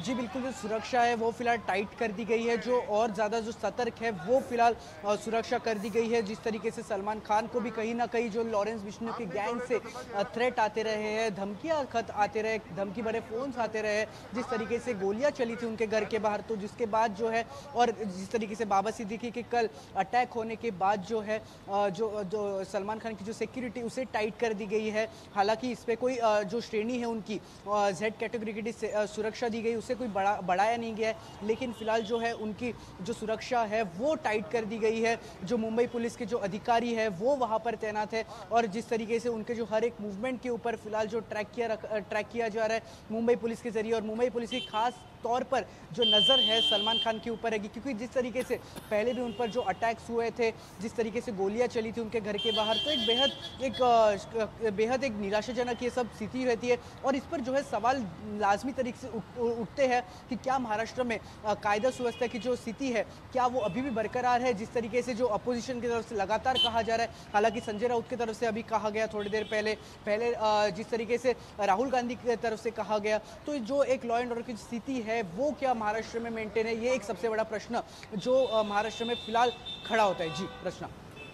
जी बिल्कुल, जो सुरक्षा है वो फिलहाल टाइट कर दी गई है। जो और ज़्यादा जो सतर्क है वो फिलहाल सुरक्षा कर दी गई है। जिस तरीके से सलमान खान को भी कहीं न कहीं जो लॉरेंस बिश्नोई की गैंग से थ्रेट आते रहे हैं, धमकियाँ खत आते रहे, धमकी भरे फ़ोन्स आते रहे, जिस तरीके से गोलियाँ चली थी उनके घर के बाहर, तो जिसके बाद जो है और जिस तरीके से बाबा सिद्दीकी के कल अटैक होने के बाद जो है जो जो सलमान खान की जो सिक्योरिटी उसे टाइट कर दी गई है। हालाँकि इस पे कोई जो श्रेणी है उनकी ज़ेड कैटेगरी की सुरक्षा दी गई, उससे कोई बढ़ाया नहीं गया है। लेकिन फिलहाल जो है उनकी जो सुरक्षा है वो टाइट कर दी गई है। जो मुंबई पुलिस के जो अधिकारी है वो वहाँ पर तैनात है और जिस तरीके से उनके जो हर एक मूवमेंट के ऊपर फिलहाल जो ट्रैक किया जा रहा है मुंबई पुलिस के ज़रिए, और मुंबई पुलिस की खास तौर पर जो नज़र है सलमान खान के ऊपर है, क्योंकि जिस तरीके से पहले भी उन पर जो अटैक्स हुए थे, जिस तरीके से गोलियां चली थी उनके घर के बाहर, तो बेहद एक निराशाजनक ये सब स्थिति रहती है। और इस पर जो है सवाल लाजमी तरीके से उठते हैं कि क्या महाराष्ट्र में कायदा सुव्यवस्था की जो स्थिति है क्या वो अभी भी बरकरार है। जिस तरीके से जो अपोजिशन की तरफ से लगातार कहा जा रहा है, हालांकि संजय राउत की तरफ से अभी कहा गया थोड़ी देर पहले जिस तरीके से राहुल गांधी की तरफ से कहा गया, तो जो एक लॉ एंड ऑर्डर की स्थिति है वो क्या महाराष्ट्र में मेंटेन है, ये एक सबसे बड़ा प्रश्न जो महाराष्ट्र में फिलहाल खड़ा होता है। जी प्रश्न।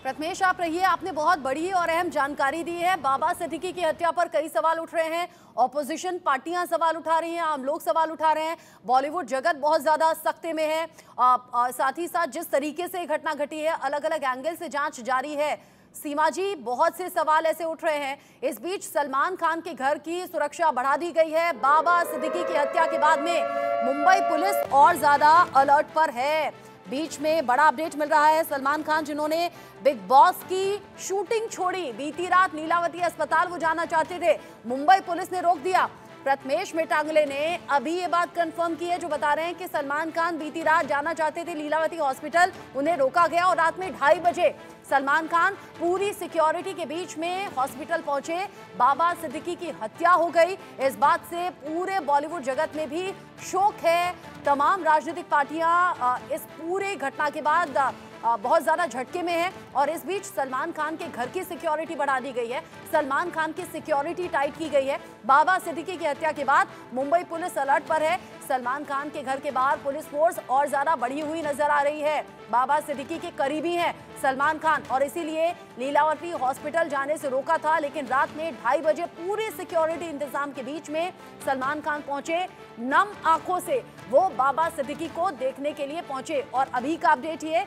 प्रथमेश, आप रहिए, आपने बहुत बड़ी और अहम जानकारी दी है। बाबा सिद्दीकी की हत्या पर कई सवाल उठ रहे हैं, ऑपोजिशन पार्टियां सवाल उठा रही हैं, आम लोग सवाल उठा रहे हैं, बॉलीवुड जगत बहुत ज्यादा सख्ते में है। साथ ही साथ जिस तरीके से घटना घटी है, अलग अलग एंगल से जांच जारी है। सीमा जी, बहुत से सवाल ऐसे उठ रहे हैं। इस बीच सलमान खान के घर की सुरक्षा बढ़ा दी गई है। बाबा सिद्दीकी की हत्या के बाद में मुंबई पुलिस और ज्यादा अलर्ट पर है। बीच में बड़ा अपडेट मिल रहा है, सलमान खान जिन्होंने बिग बॉस की शूटिंग छोड़ी, बीती रात लीलावती अस्पताल वो जाना चाहते थे, मुंबई पुलिस ने रोक दिया। प्रथमेश मेटांगले ने अभी ये बात कंफर्म की है, जो बता रहे हैं कि सलमान खान बीती रात जाना चाहते थे लीलावती हॉस्पिटल, उन्हें रोका गया और रात में 2:30 बजे सलमान खान पूरी सिक्योरिटी के बीच में हॉस्पिटल पहुंचे। बाबा सिद्दीकी की हत्या हो गई, इस बात से पूरे बॉलीवुड जगत में भी शोक है। तमाम राजनीतिक पार्टियां इस पूरे घटना के बाद बहुत ज्यादा झटके में है और इस बीच सलमान खान के घर की सिक्योरिटी बढ़ा दी गई है, सलमान खान की सिक्योरिटी टाइट की गई है। बाबा सिद्दीकी की हत्या के बाद मुंबई पुलिस अलर्ट पर है। सलमान खान के घर के बाहर पुलिस फोर्स और ज्यादा बढ़ी हुई नजर आ रही है। बाबा सिद्दीकी के करीबी हैं सलमान खान और इसीलिए लीलावती हॉस्पिटल जाने से रोका था, लेकिन रात में 2:30 बजे पूरे सिक्योरिटी इंतजाम के बीच में सलमान खान पहुंचे। नम आंखों से वो बाबा सिद्दीकी को देखने के लिए पहुंचे और अभी का अपडेट ये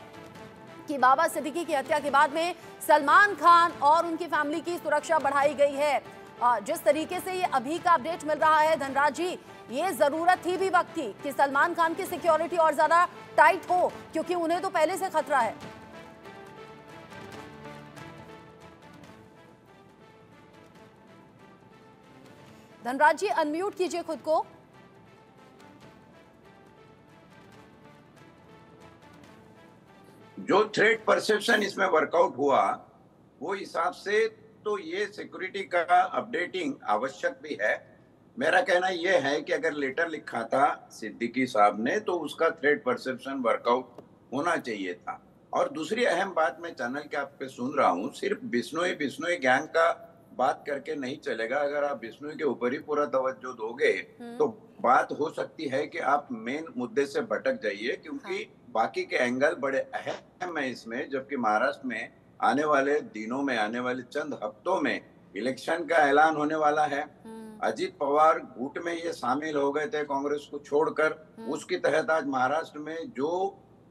कि बाबा सिद्दीकी की हत्या के बाद में सलमान खान और उनकी फैमिली की सुरक्षा बढ़ाई गई है। जिस तरीके से ये अभी का अपडेट मिल रहा है धनराज जी, ये जरूरत थी भी वक्त की कि सलमान खान की सिक्योरिटी और ज्यादा टाइट हो, क्योंकि उन्हें तो पहले से खतरा है। धनराज जी, अनम्यूट कीजिए खुद को। जो थ्रेट परसेप्शन इसमें वर्कआउट हुआ वो हिसाब से तो ये सिक्योरिटी का अपडेटिंग आवश्यक भी है। मेरा कहना यह है कि अगर लेटर लिखा था सिद्दीकी साहब ने तो उसका थ्रेट परसेप्शन वर्कआउट होना चाहिए था। और दूसरी अहम बात, मैं चैनल के आप पे सुन रहा हूँ, सिर्फ बिश्नोई गैंग का बात करके नहीं चलेगा। अगर आप बिश्नोई के ऊपर ही पूरा तवज्जो दोगे तो बात हो सकती है कि आप मेन मुद्दे से भटक जाइए, क्योंकि बाकी के एंगल बड़े अहम है इसमें। जबकि महाराष्ट्र में आने वाले दिनों में, आने वाले चंद हफ्तों में इलेक्शन का ऐलान होने वाला है। अजीत पवार गुट में ये शामिल हो गए थे कांग्रेस को छोड़कर, उसके तहत आज महाराष्ट्र में जो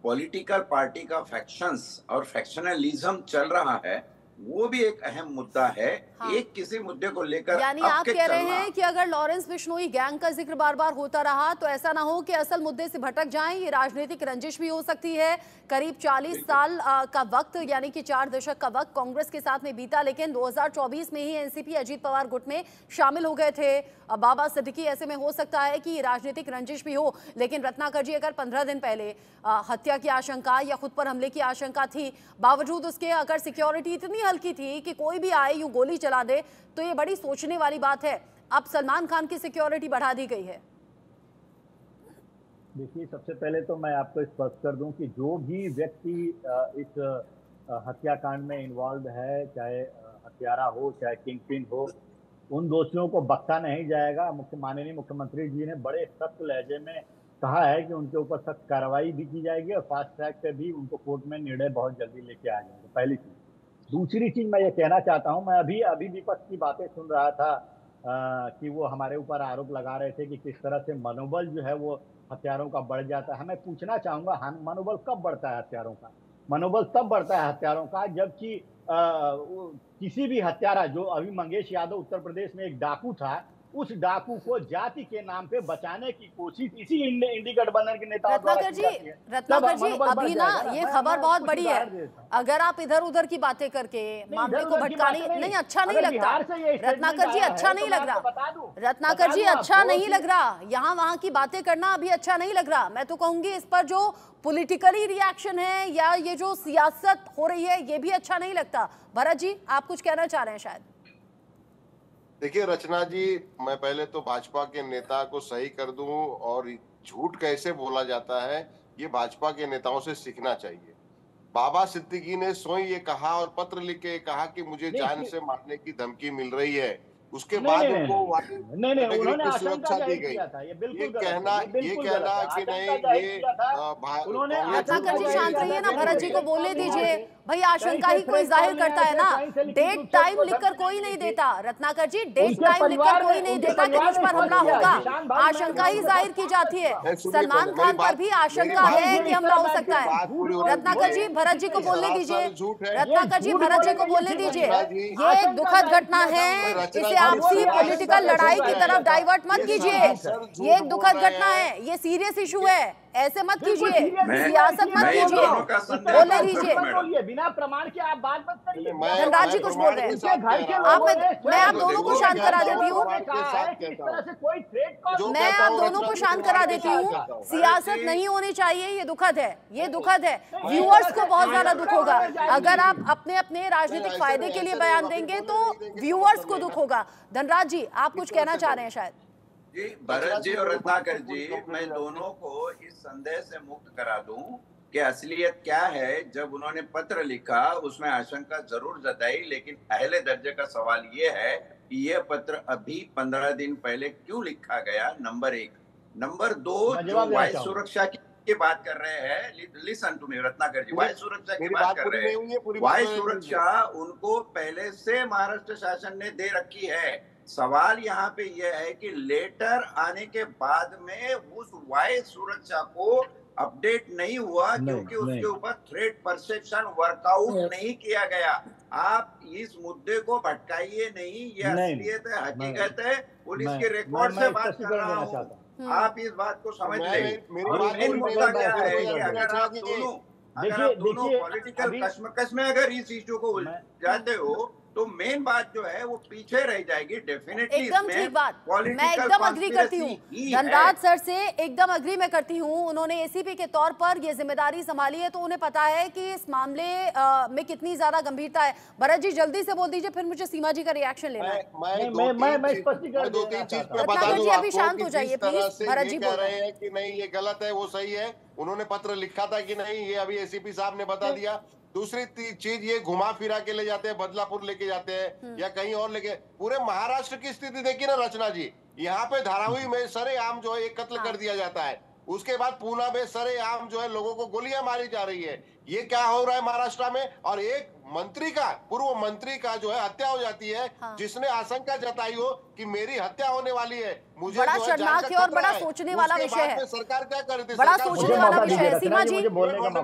पॉलिटिकल पार्टी का फैक्शंस और फैक्शनलिज्म चल रहा है वो भी एक अहम मुद्दा है। हाँ। एक किसी मुद्दे को लेकर यानी आप कह रहे हैं कि अगर लॉरेंस बिश्नोई गैंग का जिक्र बार बार होता रहा तो ऐसा ना हो कि असल मुद्दे से भटक जाएं, ये राजनीतिक रंजिश भी हो सकती है। करीब 40 साल का वक्त, यानी कि 4 दशक का वक्त कांग्रेस के साथ में बीता, लेकिन 2024 में ही एनसीपी अजीत पवार गुट में शामिल हो गए थे बाबा सिद्दीकी। ऐसे में हो सकता है कि राजनीतिक रंजिश भी हो। लेकिन रत्नाकर जी, अगर 15 दिन पहले हत्या की आशंका या खुद पर हमले की आशंका थी, बावजूद उसके अगर सिक्योरिटी इतनी हल्की थी कि कोई भी आए यूं गोली चला दे, तो ये बड़ी सोचने वाली बात है। अब सलमान खान की सिक्योरिटी बढ़ा दी गई है। देखिए, सबसे पहले तो मैं आपको स्पष्ट कर दूं कि जो भी व्यक्ति इस हत्याकांड में इन्वॉल्व है, चाहे हत्यारा हो चाहे किंग पिन हो, उन दोषियों को बख्शा नहीं जाएगा। माननीय मुख्यमंत्री जी ने बड़े सख्त लहजे में कहा है कि उनके ऊपर सख्त कार्रवाई भी की जाएगी और फास्ट ट्रैक पे भी उनको कोर्ट में निर्णय बहुत जल्दी लेके आ जाएंगे। पहली चीज। दूसरी चीज मैं ये कहना चाहता हूं, मैं अभी विपक्ष की बातें सुन रहा था कि वो हमारे ऊपर आरोप लगा रहे थे कि किस तरह से मनोबल जो है वो हथियारों का बढ़ जाता है। मैं पूछना चाहूंगा, मनोबल कब बढ़ता है हथियारों का? मनोबल तब बढ़ता है हथियारों का जबकि किसी भी हत्यारा, जो अभी मंगेश यादव उत्तर प्रदेश में एक डाकू था, उस डाकू को जाति के नाम पे बचाने की कोशिश इसी इंडी गठबंधन के नेताओं द्वारा की जाती है। रत्नाकर जी अभी ना ये खबर बहुत बड़ी है। अगर आप इधर उधर की बातें करके मामले को भटकाने, नहीं अच्छा नहीं लगता रत्नाकर जी, अच्छा नहीं लग रहा रत्नाकर जी, अच्छा नहीं लग रहा। यहाँ वहाँ की बातें करना अभी अच्छा नहीं लग रहा। मैं तो कहूंगी इस पर जो पॉलिटिकली रिएक्शन है या ये जो सियासत हो रही है ये भी अच्छा नहीं लगता। भरत जी आप कुछ कहना चाह रहे हैं शायद। देखिए रचना जी, मैं पहले तो भाजपा के नेता को सही कर दूं, और झूठ कैसे बोला जाता है ये भाजपा के नेताओं से सीखना चाहिए। बाबा सिद्दीकी ने स्वयं ये कहा और पत्र लिख के कहा कि मुझे जान से मारने की धमकी मिल रही है। उसके बाद उनको उन्होंने सुरक्षा दी गई। ये कहना कि नहीं, ये रत्नाकर जी शांत रहिए ना, भरत जी को बोलने दीजिए। भाई आशंका ही कोई जाहिर करता है ना, डेट टाइम लिखकर कोई नहीं देता। रत्नाकर जी डेट टाइम लिखकर कोई नहीं देता कि मुझ पर हमला होगा, आशंका ही जाहिर की जाती है। सलमान खान पर भी आशंका है कि हमला हो सकता है। रत्नाकर जी भरत जी को बोलने दीजिए, रत्नाकर जी भरत जी को बोलने दीजिए। ये एक दुखद घटना है, इसे आपसी पॉलिटिकल लड़ाई की तरफ डाइवर्ट मत कीजिए। ये एक दुखद घटना है, ये सीरियस इशू है, ऐसे मत कीजिए, सियासत मत कीजिए, बोलने दीजिए। बिना प्रमाण के आप बात मत करिए। धनराज जी कुछ बोल रहे हैं, मैं आप दोनों को शांत करा देती हूँ। मैं आप दोनों को शांत करा देती हूँ। सियासत नहीं होनी चाहिए, ये दुखद है, ये दुखद है। व्यूअर्स को बहुत ज्यादा दुख होगा अगर आप अपने अपने राजनीतिक फायदे के लिए बयान देंगे तो व्यूअर्स को दुख होगा। धनराज जी आप कुछ कहना चाह रहे हैं शायद। जी भरत जी और रत्नाकर जी, मैं दोनों को इस संदेह से मुक्त करा दूं कि असलियत क्या है। जब उन्होंने पत्र लिखा उसमें आशंका जरूर जताई, लेकिन पहले दर्जे का सवाल ये है कि ये पत्र अभी 15 दिन पहले क्यों लिखा गया, नंबर 1। नंबर 2, जो वायु सुरक्षा की बात कर रहे हैं, लिसन टू मी रत्नाकर जी, वायु सुरक्षा की बात कर रहे हैं। वायु सुरक्षा उनको पहले से महाराष्ट्र शासन ने दे रखी है। सवाल यहाँ पे यह है कि लेटर आने के बाद में उस वायु सुरक्षा को अपडेट नहीं हुआ क्योंकि उसके ऊपर थ्रेट परसेप्शन वर्कआउट नहीं किया गया। आप इस मुद्दे को भटकाइए नहीं, ये असलियत है, हकीकत है। पुलिस के रिकॉर्ड से बात कर रहा हूँ, आप इस बात को समझ लें। मेन मुद्दा क्या है कि अगर आप दोनों पॉलिटिकल कश्मकश में अगर इस इशू को उलझ जाते हो तो मेन बात जो है वो पीछे रह जाएगी। डेफिनेटली एकदम ठीक बात, मैं एकदम अग्री करती हूँ धनराज सर से, एकदम अग्री मैं करती हूँ। उन्होंने एसीपी के तौर पर ये जिम्मेदारी संभाली है तो उन्हें पता है कि इस मामले में कितनी ज्यादा गंभीरता है। भरत जी जल्दी से बोल दीजिए, फिर मुझे सीमा जी का रिएक्शन लेना है। मैं स्पष्टीकरण दो तीन चीज पे बता दूं अभी शांत हो जाइए प्लीज। भरत जी कह रहे हैं कि नहीं ये गलत है, वो सही है, उन्होंने पत्र लिखा था कि नहीं, ये अभी एसीपी साहब ने बता दिया। दूसरी चीज, ये घुमा फिरा के ले जाते हैं, बदलापुर लेके जाते हैं या कहीं और लेके। पूरे महाराष्ट्र की स्थिति देखिए ना रचना जी, यहाँ पे धारावी में सरेआम जो है एक कत्ल कर दिया जाता है, उसके बाद पूना में सरेआम जो है लोगों को गोलियां मारी जा रही है। ये क्या हो रहा है महाराष्ट्र में? और एक मंत्री का, पूर्व मंत्री का जो है हत्या हो जाती है, जिसने आशंका जताई हो कि मेरी हत्या होने वाली है। मुझे बड़ा शर्मनाक है और बड़ा सोचने वाला विषय है। सरकार क्या कर रही थी? बड़ा सोचने वाला विषय है। सीमा जी,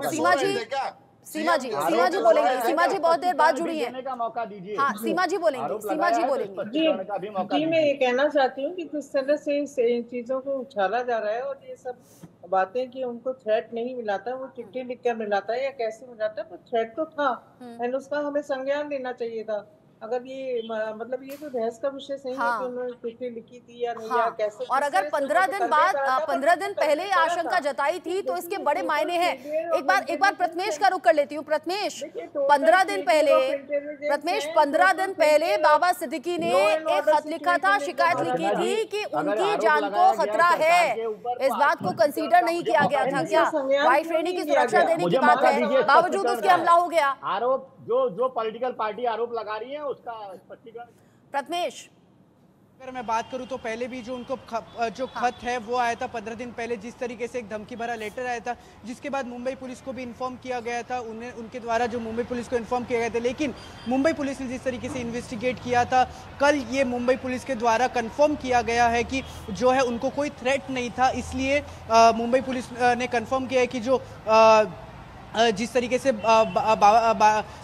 सीमा जी, सीमा जी बोलेंगे। सीमा जी बहुत देर बाद जुड़ी है, मौका दीजिए। हाँ सीमा जी बोलेंगे, सीमा जी बोलेंगे। जी मैं ये कहना चाहती हूँ कि किस तरह से इन चीजों को उछाला जा रहा है और ये सब बातें कि उनको थ्रेट नहीं मिलाता, वो चिट्ठी लिखकर मिलाता है या कैसे मिलाता है, तो थ्रेट तो था एंड उसका हमें संज्ञान लेना चाहिए था। अगर ये मतलब ये तो बहस का विषय सही है कि उन्होंने चिट्ठी लिखी थी या नहीं, या कैसे। और अगर 15 दिन बाद 15 दिन पहले आशंका जताई थी तो इसके बड़े मायने हैं। एक बार प्रथमेश का रुख कर लेती हूँ। प्रथमेश, 15 दिन पहले बाबा सिद्दीकी ने एक खत लिखा था, शिकायत लिखी थी कि उनकी जान को खतरा है। इस बात को कंसीडर नहीं किया गया था क्या? वायु श्रेणी की सुरक्षा देने की बात है, बावजूद उसके हमला हो गया। आरोप जो पॉलिटिकल पार्टी आरोप लगा रही है उसका स्पष्टीकरण। प्रथमेश, अगर मैं बात करूं तो पहले भी जो उनको जो खत है वो आया था 15 दिन पहले, जिस तरीके से एक धमकी भरा लेटर आया था, जिसके बाद मुंबई पुलिस को भी इन्फॉर्म किया गया था, उनके द्वारा जो मुंबई पुलिस को इन्फॉर्म किया गया था। लेकिन मुंबई पुलिस ने जिस तरीके से इन्वेस्टिगेट किया था, कल ये मुंबई पुलिस के द्वारा कंफर्म किया गया है कि जो है उनको कोई थ्रेट नहीं था। इसलिए मुंबई पुलिस ने कंफर्म किया है कि जिस तरीके से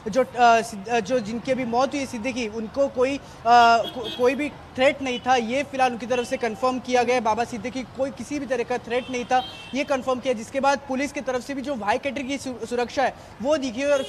जो जिनकी अभी मौत हुई सिद्दीकी, उनको कोई भी थ्रेट नहीं था, ये फिलहाल उनकी तरफ से कंफर्म किया गया है। बाबा सिद्दीकी कोई किसी भी तरह का थ्रेट नहीं था, ये कंफर्म किया। जिसके बाद पुलिस की तरफ से भी जो हाई कैटेगरी की सुरक्षा है वो दिखी, और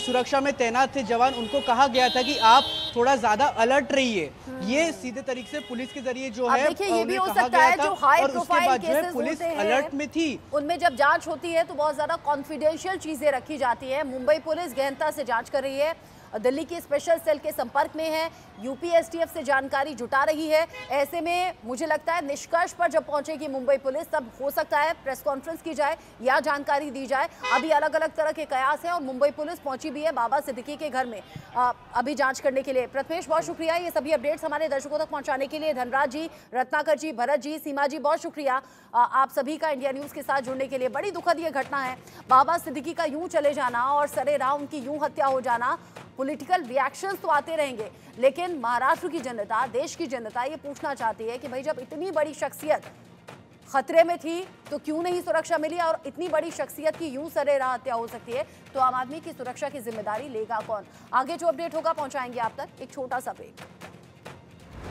सुरक्षा में तैनात थे जवान, उनको कहा गया था कि आप थोड़ा ज्यादा अलर्ट रहिए। ये सीधे तरीके से पुलिस के जरिए जो है ये भी हो सकता है जो हाई प्रोफाइल केसेस पुलिस होते हैं, अलर्ट में थी, उनमें जब जांच होती है तो बहुत ज्यादा कॉन्फिडेंशियल चीजें रखी जाती है। मुंबई पुलिस गहनता से जांच कर रही है, दिल्ली की स्पेशल सेल के संपर्क में है, यूपी एसटीएफ से जानकारी जुटा रही है। ऐसे में मुझे लगता है निष्कर्ष पर जब पहुंचेगी मुंबई पुलिस, तब हो सकता है प्रेस कॉन्फ्रेंस की जाए या जानकारी दी जाए। अभी अलग अलग तरह के कयास हैं और मुंबई पुलिस पहुंची भी है बाबा सिद्दीकी के घर में अभी जांच करने के लिए। प्रथमेश, बहुत शुक्रिया ये सभी अपडेट्स हमारे दर्शकों तक पहुंचाने के लिए। धनराज जी, रत्नाकर जी, भरत जी, सीमा जी, बहुत शुक्रिया आप सभी का इंडिया न्यूज के साथ जुड़ने के लिए। बड़ी दुखद ये घटना है, बाबा सिद्दीकी का यूं चले जाना और सरेराह उनकी यूं हत्या हो जाना। पॉलिटिकल रिएक्शंस तो आते रहेंगे, लेकिन महाराष्ट्र की जनता, देश की जनता ये पूछना चाहती है कि भाई जब इतनी बड़ी शख्सियत खतरे में थी तो क्यों नहीं सुरक्षा मिली, और इतनी बड़ी शख्सियत की यूं सरेराह हत्या हो सकती है तो आम आदमी की सुरक्षा की जिम्मेदारी लेगा कौन? आगे जो अपडेट होगा पहुंचाएंगे आप तक। एक छोटा सा ब्रेक।